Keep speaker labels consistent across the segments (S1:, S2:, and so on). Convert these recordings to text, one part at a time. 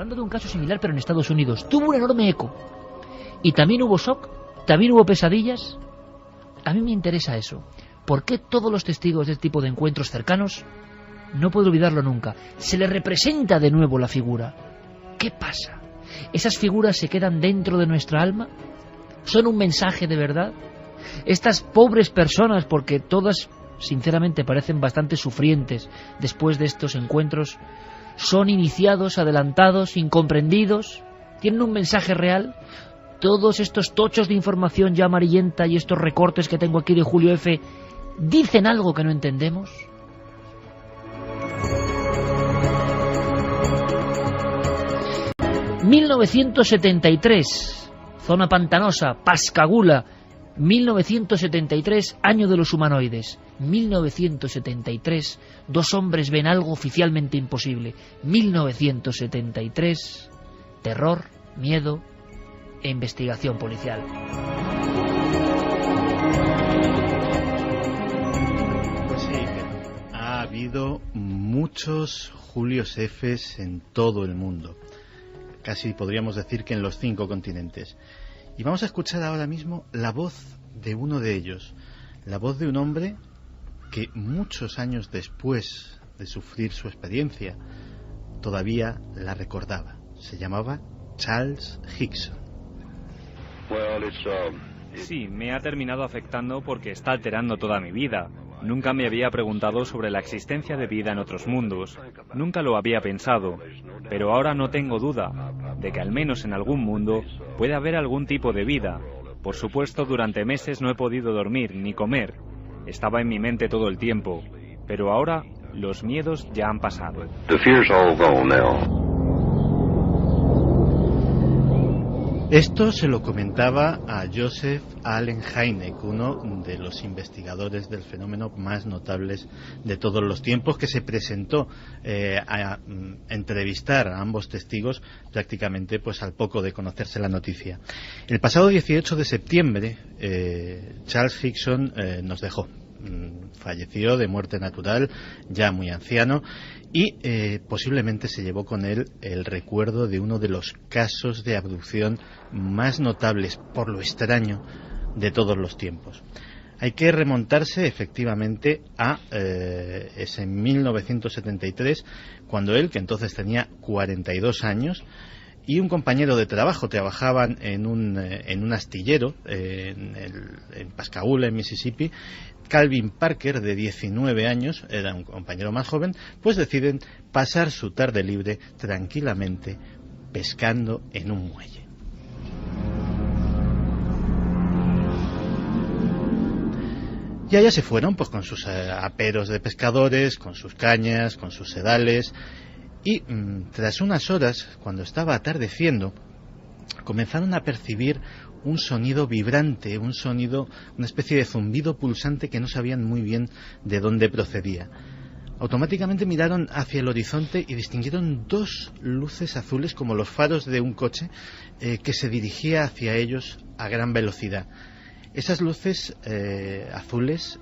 S1: Hablando de un caso similar, pero en Estados Unidos, tuvo un enorme eco. Y también hubo shock, también hubo pesadillas. A mí me interesa eso. ¿Por qué todos los testigos de este tipo de encuentros cercanos, no puedo olvidarlo nunca, se les representa de nuevo la figura? ¿Qué pasa? ¿Esas figuras se quedan dentro de nuestra alma? ¿Son un mensaje de verdad? Estas pobres personas, porque todas sinceramente parecen bastante sufrientes después de estos encuentros, ¿son iniciados, adelantados, incomprendidos? ¿Tienen un mensaje real? ¿Todos estos tochos de información ya amarillenta y estos recortes que tengo aquí de Julio F. dicen algo que no entendemos? ...1973... zona pantanosa, Pascagoula... 1973, año de los humanoides. 1973, dos hombres ven algo oficialmente imposible. 1973, terror, miedo e investigación policial.
S2: Pues sí, ha habido muchos Julios Fs en todo el mundo. Casi podríamos decir que en los 5 continentes. Y vamos a escuchar ahora mismo la voz de uno de ellos, la voz de un hombre que muchos años después de sufrir su experiencia todavía la recordaba. Se llamaba Charles Hickson.
S3: Sí, me ha terminado afectando porque está alterando toda mi vida. Nunca me había preguntado sobre la existencia de vida en otros mundos. Nunca lo había pensado. Pero ahora no tengo duda de que al menos en algún mundo puede haber algún tipo de vida. Por supuesto, durante meses no he podido dormir ni comer. Estaba en mi mente todo el tiempo. Pero ahora los miedos ya han pasado.
S2: Esto se lo comentaba a Joseph Allen Hynek, uno de los investigadores del fenómeno más notables de todos los tiempos, que se presentó a entrevistar a ambos testigos prácticamente pues al poco de conocerse la noticia. El pasado 18 de septiembre Charles Hickson nos dejó. Falleció de muerte natural, ya muy anciano, y posiblemente se llevó con él el recuerdo de uno de los casos de abducción más notables, por lo extraño, de todos los tiempos. Hay que remontarse efectivamente a ese 1973, cuando él, que entonces tenía 42 años, y un compañero de trabajo trabajaban en un astillero en Pascagoula, en Mississippi. Calvin Parker, de 19 años, era un compañero más joven, pues deciden pasar su tarde libre tranquilamente pescando en un muelle. Y allá se fueron pues con sus aperos de pescadores, con sus cañas, con sus sedales, y tras unas horas, cuando estaba atardeciendo, comenzaron a percibir un sonido vibrante, un sonido, una especie de zumbido pulsante que no sabían muy bien de dónde procedía. Automáticamente miraron hacia el horizonte y distinguieron dos luces azules como los faros de un coche que se dirigía hacia ellos a gran velocidad. Esas luces azules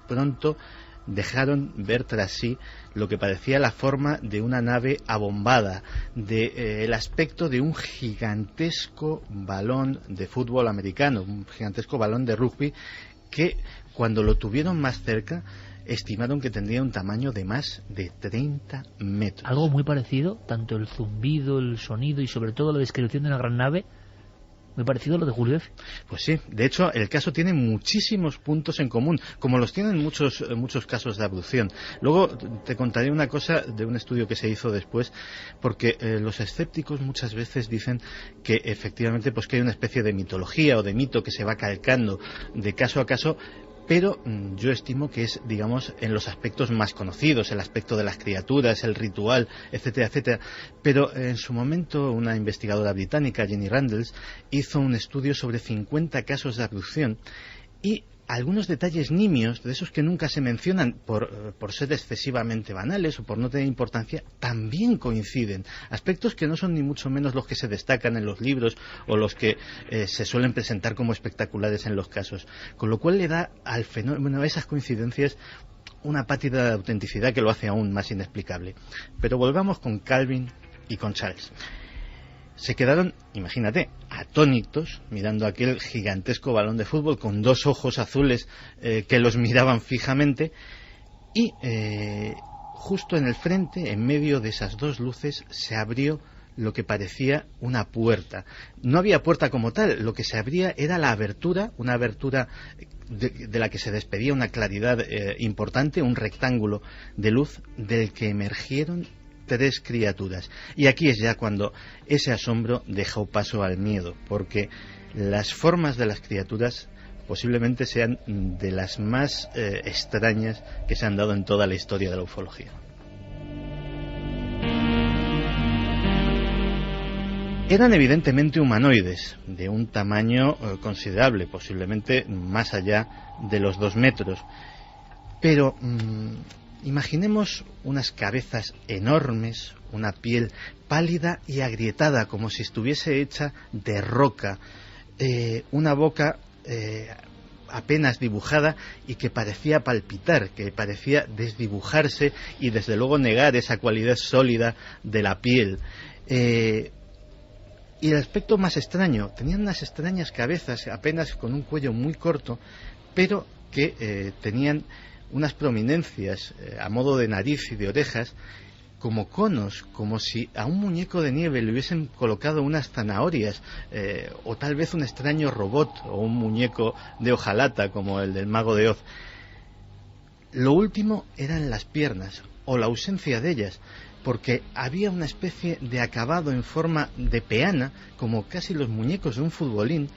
S2: pronto dejaron ver tras sí lo que parecía la forma de una nave abombada, el aspecto de un gigantesco balón de fútbol americano, un gigantesco balón de rugby, que cuando lo tuvieron más cerca estimaron que tendría un tamaño de más de 30 metros.
S1: Algo muy parecido, tanto el zumbido, el sonido y sobre todo la descripción de una gran nave, muy parecido a lo de Julio F.
S2: Pues sí, de hecho el caso tiene muchísimos puntos en común, como los tienen muchos casos de abducción. Luego te contaré una cosa de un estudio que se hizo después, porque los escépticos muchas veces dicen que efectivamente pues que hay una especie de mitología o de mito que se va calcando de caso a caso, pero yo estimo que es, digamos, en los aspectos más conocidos, el aspecto de las criaturas, el ritual, etcétera, etcétera. Pero en su momento una investigadora británica, Jenny Randles, hizo un estudio sobre 50 casos de abducción y algunos detalles nimios, de esos que nunca se mencionan por ser excesivamente banales o por no tener importancia, también coinciden. Aspectos que no son ni mucho menos los que se destacan en los libros o los que se suelen presentar como espectaculares en los casos. Con lo cual le da al fenómeno, a esas coincidencias, una pátida de autenticidad que lo hace aún más inexplicable. Pero volvamos con Calvin y con Charles. Se quedaron, imagínate, atónitos mirando aquel gigantesco balón de fútbol con 2 ojos azules que los miraban fijamente, y justo en el frente, en medio de esas 2 luces, se abrió lo que parecía una puerta. No había puerta como tal, lo que se abría era la abertura, una abertura de la que se despedía una claridad importante, un rectángulo de luz del que emergieron 3 criaturas. Y aquí es ya cuando ese asombro dejó paso al miedo, porque las formas de las criaturas posiblemente sean de las más extrañas que se han dado en toda la historia de la ufología. Eran evidentemente humanoides, de un tamaño considerable, posiblemente más allá de los 2 metros. Pero imaginemos unas cabezas enormes, una piel pálida y agrietada, como si estuviese hecha de roca, una boca apenas dibujada y que parecía palpitar, que parecía desdibujarse y desde luego negar esa cualidad sólida de la piel. Y el aspecto más extraño, tenían unas extrañas cabezas apenas con un cuello muy corto, pero que tenían unas prominencias a modo de nariz y de orejas como conos, como si a un muñeco de nieve le hubiesen colocado unas zanahorias, o tal vez un extraño robot o un muñeco de hojalata como el del Mago de Oz. Lo último eran las piernas, o la ausencia de ellas, porque había una especie de acabado en forma de peana, como casi los muñecos de un futbolín,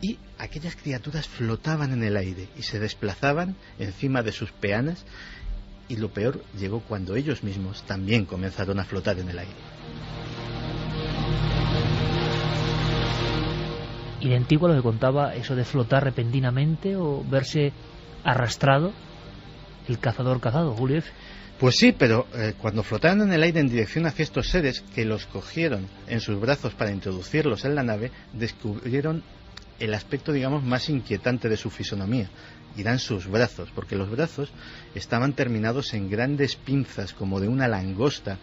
S2: y aquellas criaturas flotaban en el aire y se desplazaban encima de sus peanas, y lo peor llegó cuando ellos mismos también comenzaron a flotar en el aire.
S1: Idéntico a lo que contaba eso de flotar repentinamente o verse arrastrado el cazador cazado, Julio F.
S2: Pues sí, pero cuando flotaron en el aire en dirección hacia estos seres que los cogieron en sus brazos para introducirlos en la nave, descubrieron el aspecto, digamos, más inquietante de su fisonomía, y eran sus brazos, porque los brazos estaban terminados en grandes pinzas como de una langosta,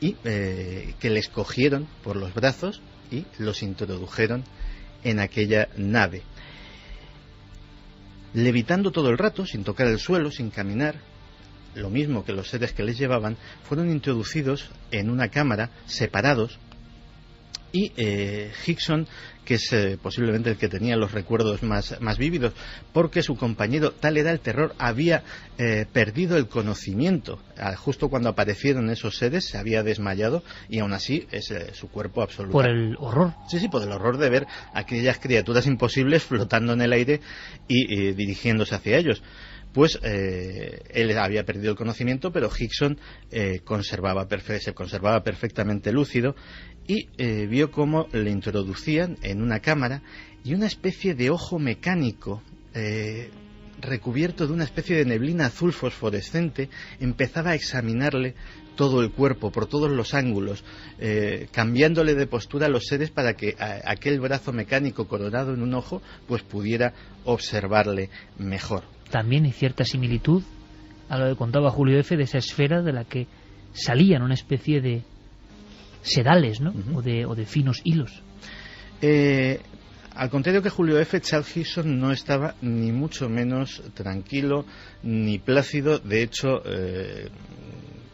S2: y que les cogieron por los brazos y los introdujeron en aquella nave. Levitando todo el rato, sin tocar el suelo, sin caminar, lo mismo que los seres que les llevaban, fueron introducidos en una cámara, separados, y Hickson, que es posiblemente el que tenía los recuerdos más vívidos, porque su compañero, tal era el terror, había perdido el conocimiento. Justo cuando aparecieron esos seres se había desmayado, y aún así es su cuerpo absoluto.
S1: ¿Por el horror?
S2: Sí, por el horror de ver aquellas criaturas imposibles flotando en el aire y dirigiéndose hacia ellos. Pues él había perdido el conocimiento, pero Hickson se conservaba perfectamente lúcido, y vio cómo le introducían en una cámara, y una especie de ojo mecánico recubierto de una especie de neblina azul fosforescente empezaba a examinarle todo el cuerpo por todos los ángulos, cambiándole de postura a los seres para que aquel brazo mecánico coronado en un ojo pues pudiera observarle mejor.
S1: También hay cierta similitud a lo que contaba Julio F. de esa esfera de la que salían una especie de sedales, ¿no? Uh-huh. o de finos hilos.
S2: Al contrario que Julio F., Charles Hickson no estaba ni mucho menos tranquilo ni plácido. De hecho,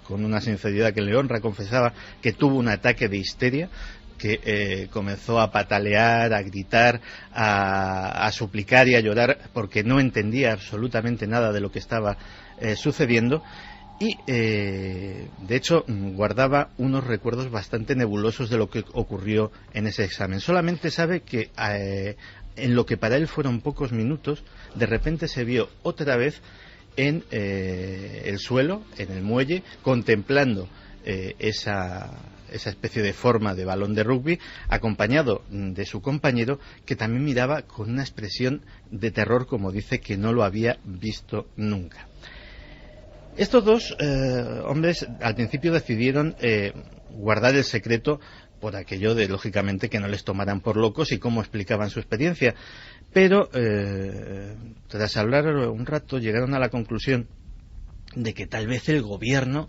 S2: con una sinceridad que le honra, confesaba que tuvo un ataque de histeria, que comenzó a patalear, a gritar, a suplicar y a llorar porque no entendía absolutamente nada de lo que estaba sucediendo, y de hecho guardaba unos recuerdos bastante nebulosos de lo que ocurrió en ese examen. Solamente sabe que en lo que para él fueron pocos minutos, de repente se vio otra vez en el suelo, en el muelle, contemplando esa especie de forma de balón de rugby, acompañado de su compañero, que también miraba con una expresión de terror, como dice, que no lo había visto nunca. Estos dos hombres al principio decidieron guardar el secreto por aquello de, lógicamente, que no les tomaran por locos y cómo explicaban su experiencia, pero tras hablar un rato llegaron a la conclusión de que tal vez el gobierno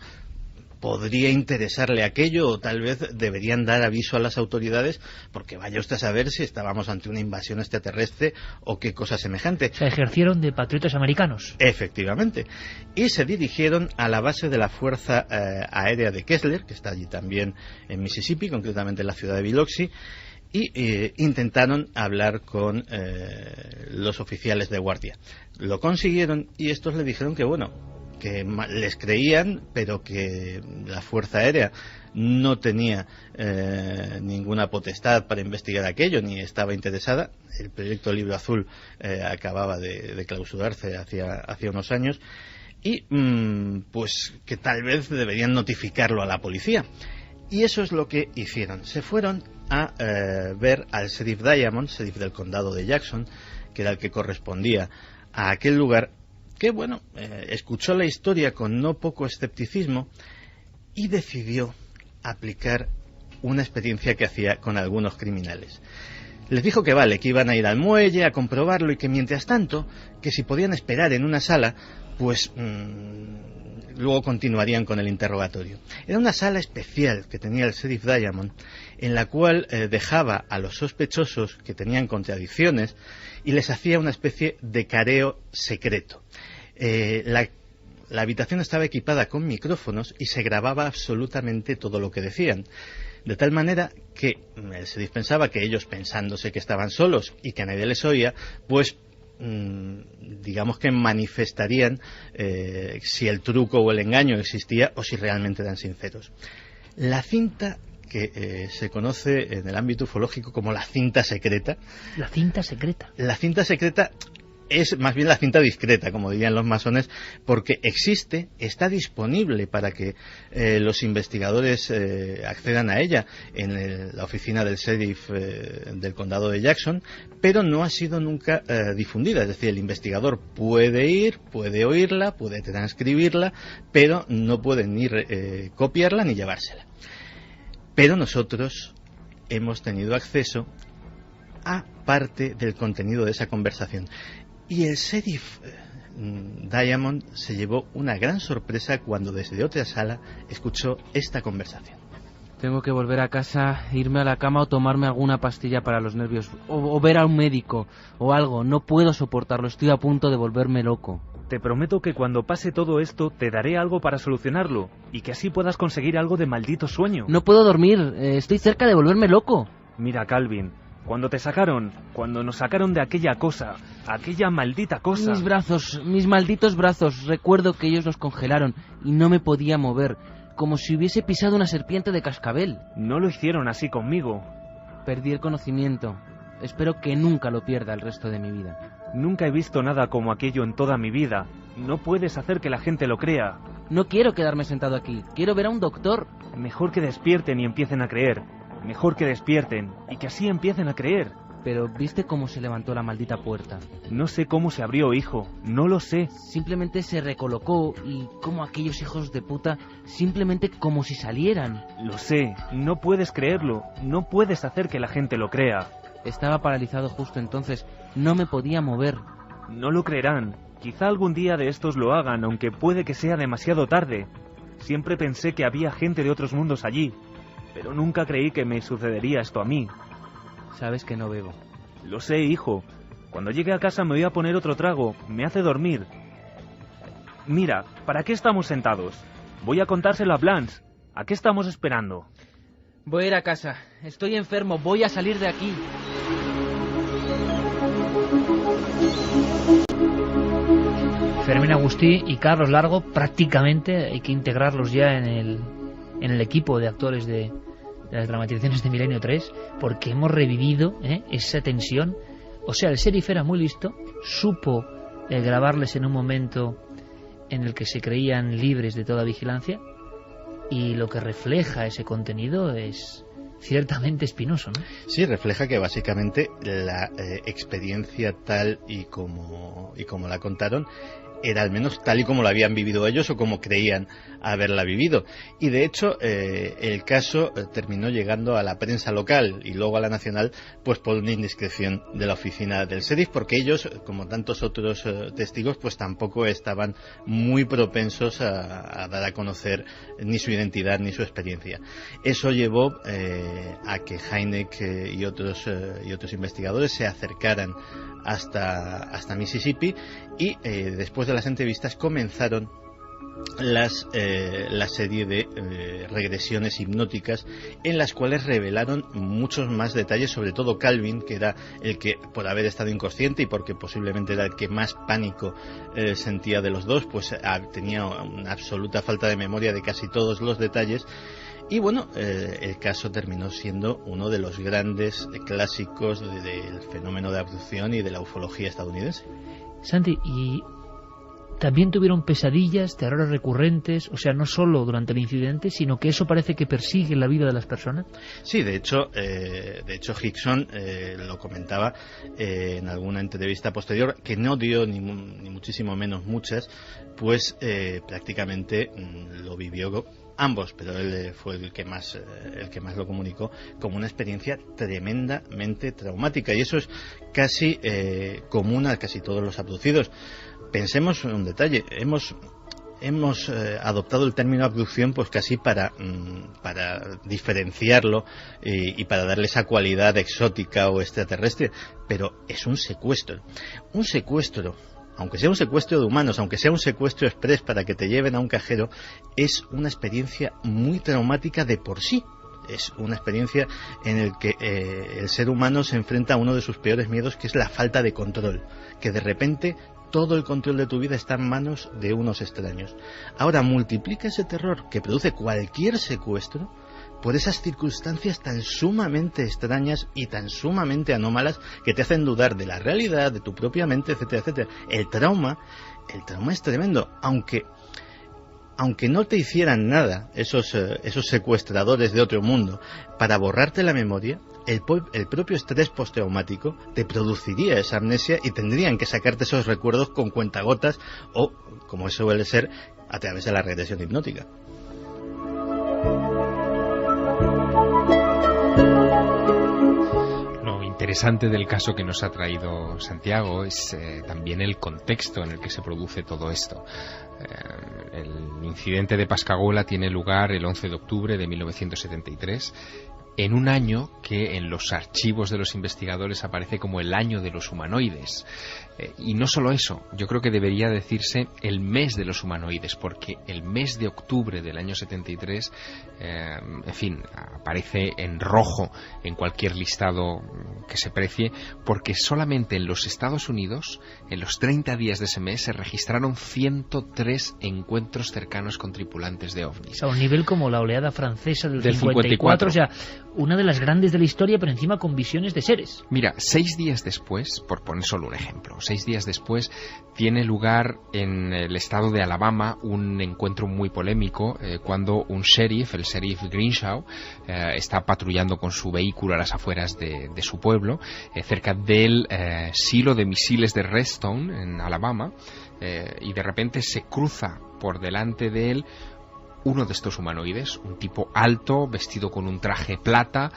S2: podría interesarle aquello, o tal vez deberían dar aviso a las autoridades, porque vaya usted a saber si estábamos ante una invasión extraterrestre o qué cosa semejante.
S1: Se ejercieron de patriotas americanos.
S2: Efectivamente. Y se dirigieron a la base de la Fuerza Aérea de Kessler, que está allí también en Mississippi, concretamente en la ciudad de Biloxi, y intentaron hablar con los oficiales de guardia. Lo consiguieron y estos le dijeron que bueno, que les creían, pero que la Fuerza Aérea no tenía ninguna potestad para investigar aquello, ni estaba interesada. El proyecto Libro Azul acababa de clausurarse hacía unos años, y pues que tal vez deberían notificarlo a la policía. Y eso es lo que hicieron. Se fueron a ver al sheriff Diamond, sheriff del condado de Jackson, que era el que correspondía a aquel lugar, que bueno, escuchó la historia con no poco escepticismo y decidió aplicar una experiencia que hacía con algunos criminales. Les dijo que vale, que iban a ir al muelle a comprobarlo, y que mientras tanto, que si podían esperar en una sala, pues luego continuarían con el interrogatorio. Era una sala especial que tenía el sheriff Diamond, en la cual dejaba a los sospechosos que tenían contradicciones y les hacía una especie de careo secreto. La habitación estaba equipada con micrófonos y se grababa absolutamente todo lo que decían, de tal manera que el sheriff pensaba que ellos, pensándose que estaban solos y que a nadie les oía, pues digamos que manifestarían si el truco o el engaño existía o si realmente eran sinceros. La cinta que se conoce en el ámbito ufológico como la cinta secreta.
S1: La cinta secreta. La
S2: cinta secreta es más bien la cinta discreta, como dirían los masones, porque existe, está disponible para que los investigadores accedan a ella en la oficina del sheriff del condado de Jackson, pero no ha sido nunca difundida. Es decir, el investigador puede ir, puede oírla, puede transcribirla, pero no puede ni copiarla ni llevársela. Pero nosotros hemos tenido acceso a parte del contenido de esa conversación. Y el sheriff Diamond se llevó una gran sorpresa cuando desde otra sala escuchó esta conversación.
S4: Tengo que volver a casa, irme a la cama o tomarme alguna pastilla para los nervios. O ver a un médico o algo. No puedo soportarlo, estoy a punto de volverme loco.
S3: Te prometo que cuando pase todo esto te daré algo para solucionarlo, y que así puedas conseguir algo de maldito sueño.
S4: No puedo dormir, estoy cerca de volverme loco.
S3: Mira, Calvin, cuando nos sacaron de aquella cosa, aquella maldita cosa...
S4: Mis malditos brazos, recuerdo que ellos los congelaron y no me podía mover, como si hubiese pisado una serpiente de cascabel.
S3: No lo hicieron así conmigo.
S4: Perdí el conocimiento. Espero que nunca lo pierda el resto de mi vida.
S3: Nunca he visto nada como aquello en toda mi vida. No puedes hacer que la gente lo crea.
S4: No quiero quedarme sentado aquí. Quiero ver a un doctor.
S3: Mejor que despierten y empiecen a creer. Mejor que despierten y que así empiecen a creer.
S4: Pero ¿viste cómo se levantó la maldita puerta?
S3: No sé cómo se abrió, hijo. No lo sé.
S4: Simplemente se recolocó y como aquellos hijos de puta, simplemente como si salieran.
S3: Lo sé. No puedes creerlo. No puedes hacer que la gente lo crea.
S4: Estaba paralizado justo entonces. No me podía mover.
S3: No lo creerán. Quizá algún día de estos lo hagan, aunque puede que sea demasiado tarde. Siempre pensé que había gente de otros mundos allí, pero nunca creí que me sucedería esto a mí.
S4: Sabes que no bebo.
S3: Lo sé, hijo. Cuando llegue a casa me voy a poner otro trago. Me hace dormir. Mira, ¿para qué estamos sentados? Voy a contárselo a Blanche. ¿A qué estamos esperando?
S4: Voy a ir a casa. Estoy enfermo. Voy a salir de aquí.
S1: Fermín Agustí y Carlos Largo prácticamente hay que integrarlos ya en el equipo de actores de las dramatizaciones de Milenio 3, porque hemos revivido esa tensión. O sea, el sheriff era muy listo, supo grabarles en un momento en el que se creían libres de toda vigilancia, y lo que refleja ese contenido es ciertamente espinoso, ¿no?
S2: Sí, refleja que básicamente la experiencia tal y como la contaron era al menos tal y como lo habían vivido ellos o como creían haberla vivido. Y de hecho el caso terminó llegando a la prensa local y luego a la nacional, pues por una indiscreción de la oficina del sheriff, porque ellos, como tantos otros testigos, pues tampoco estaban muy propensos a dar a conocer ni su identidad ni su experiencia. Eso llevó a que Hynek y otros investigadores se acercaran hasta Mississippi y después de las entrevistas comenzaron la serie de regresiones hipnóticas en las cuales revelaron muchos más detalles, sobre todo Calvin, que era el que, por haber estado inconsciente y porque posiblemente era el que más pánico sentía de los dos, pues tenía una absoluta falta de memoria de casi todos los detalles. Y bueno, el caso terminó siendo uno de los grandes clásicos del fenómeno de abducción y de la ufología estadounidense.
S1: Santi, y también tuvieron pesadillas, terrores recurrentes, o sea, no solo durante el incidente, sino que eso parece que persigue la vida de las personas.
S2: Sí, de hecho Hickson lo comentaba en alguna entrevista posterior, que no dio ni muchísimo menos muchas, pues prácticamente lo vivió ambos, pero él fue el que más lo comunicó como una experiencia tremendamente traumática, y eso es casi común a casi todos los abducidos. Pensemos en un detalle, hemos adoptado el término abducción pues casi para diferenciarlo y para darle esa cualidad exótica o extraterrestre, pero es un secuestro, aunque sea un secuestro de humanos, aunque sea un secuestro express para que te lleven a un cajero, es una experiencia muy traumática de por sí. Es una experiencia en la que el ser humano se enfrenta a uno de sus peores miedos, que es la falta de control, que de repente todo el control de tu vida está en manos de unos extraños. Ahora multiplica ese terror que produce cualquier secuestro por esas circunstancias tan sumamente extrañas y tan sumamente anómalas que te hacen dudar de la realidad, de tu propia mente, etcétera, etcétera. El trauma es tremendo, aunque no te hicieran nada esos secuestradores de otro mundo para borrarte la memoria, el propio estrés postraumático te produciría esa amnesia y tendrían que sacarte esos recuerdos con cuentagotas o, como eso suele ser, a través de la regresión hipnótica.
S5: Lo interesante del caso que nos ha traído Santiago es también el contexto en el que se produce todo esto. El incidente de Pascagoula tiene lugar el 11 de octubre de 1973, en un año que en los archivos de los investigadores aparece como el año de los humanoides. Y no solo eso, yo creo que debería decirse el mes de los humanoides, porque el mes de octubre del año 73, en fin, aparece en rojo en cualquier listado que se precie, porque solamente en los Estados Unidos, en los 30 días de ese mes, se registraron 103 encuentros cercanos con tripulantes de ovnis.
S1: A un nivel como la oleada francesa del 54, o sea, una de las grandes de la historia, pero encima con visiones de seres.
S5: Mira, 6 días después, por poner solo un ejemplo, 6 días después tiene lugar en el estado de Alabama un encuentro muy polémico cuando un sheriff, el sheriff Greenshaw, está patrullando con su vehículo a las afueras de su pueblo, cerca del silo de misiles de Redstone en Alabama, y de repente se cruza por delante de él uno de estos humanoides, un tipo alto, vestido con un traje plata,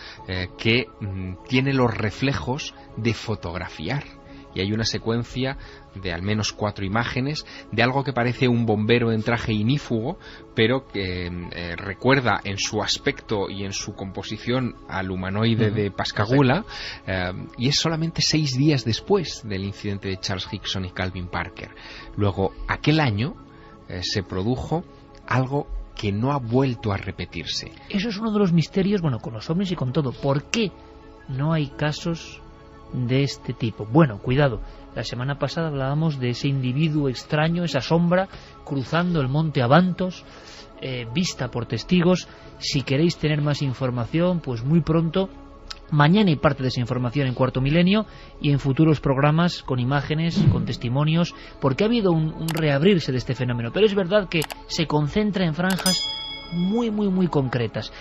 S5: que tiene los reflejos de fotografiar. Y hay una secuencia de al menos 4 imágenes de algo que parece un bombero en traje inífugo, pero que recuerda en su aspecto y en su composición al humanoide de Pascagoula, y es solamente 6 días después del incidente de Charles Hickson y Calvin Parker. Luego, aquel año se produjo algo que no ha vuelto a repetirse.
S1: Eso es uno de los misterios, bueno, con los ovnis y con todo. ¿Por qué no hay casos de este tipo? Bueno, cuidado, la semana pasada hablábamos de ese individuo extraño, esa sombra cruzando el monte Avantos, vista por testigos. Si queréis tener más información, pues muy pronto, mañana hay parte de esa información en Cuarto Milenio y en futuros programas con imágenes, con testimonios, porque ha habido un reabrirse de este fenómeno, pero es verdad que se concentra en franjas muy concretas.